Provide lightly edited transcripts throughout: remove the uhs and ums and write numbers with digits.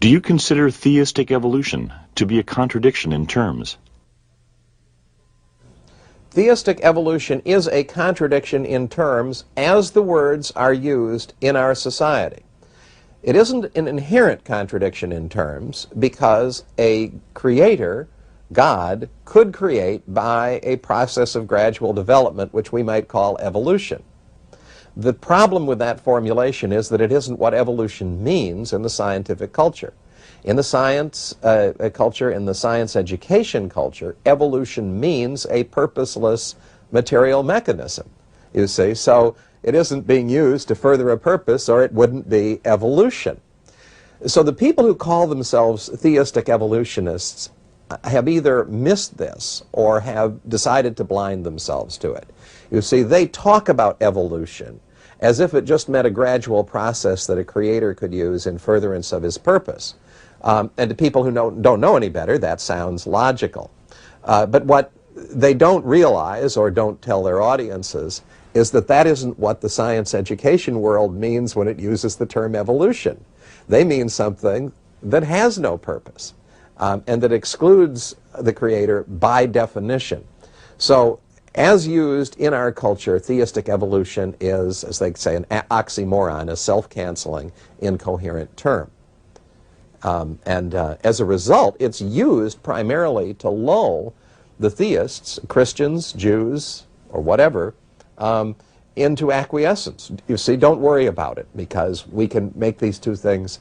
Do you consider theistic evolution to be a contradiction in terms? Theistic evolution is a contradiction in terms as the words are used in our society. It isn't an inherent contradiction in terms because a creator, God, could create by a process of gradual development which we might call evolution. The problem with that formulation is that it isn't what evolution means in the scientific culture. In the science culture, in the science education culture, evolution means a purposeless material mechanism, you see. So it isn't being used to further a purpose, or it wouldn't be evolution. So the people who call themselves theistic evolutionists have either missed this or have decided to blind themselves to it. You see, they talk about evolution as if it just meant a gradual process that a creator could use in furtherance of his purpose. And to people who don't know any better, that sounds logical. But what they don't realize or don't tell their audiences is that that isn't what the science education world means when it uses the term evolution. They mean something that has no purpose and that excludes the creator by definition. So as used in our culture, theistic evolution is, as they say, an oxymoron, a self-canceling, incoherent term. As a result, it's used primarily to lull the theists, Christians, Jews, or whatever, into acquiescence. You see, don't worry about it because we can make these two things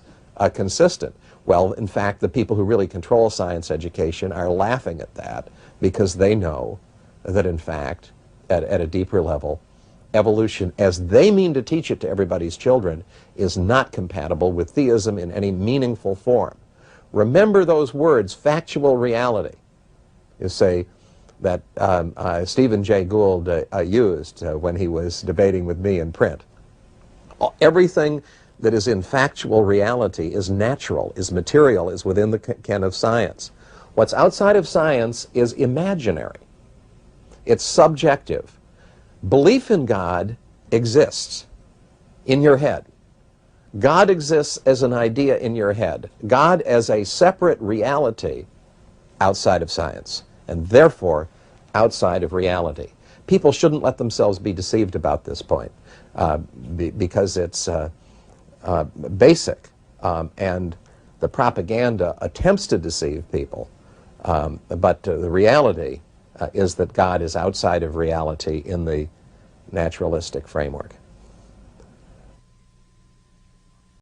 consistent. Well, in fact, the people who really control science education are laughing at that because they know that, in fact, at a deeper level, evolution, as they mean to teach it to everybody's children, is not compatible with theism in any meaningful form. Remember those words, factual reality. You say that Stephen Jay Gould used when he was debating with me in print. Everything that is in factual reality is natural, is material, is within the ken of science. What's outside of science is imaginary. It's subjective. Belief in God exists in your head. God exists as an idea in your head. God as a separate reality outside of science, and therefore outside of reality. People shouldn't let themselves be deceived about this point because it's basic, and the propaganda attempts to deceive people, but the reality is that God is outside of reality in the naturalistic framework.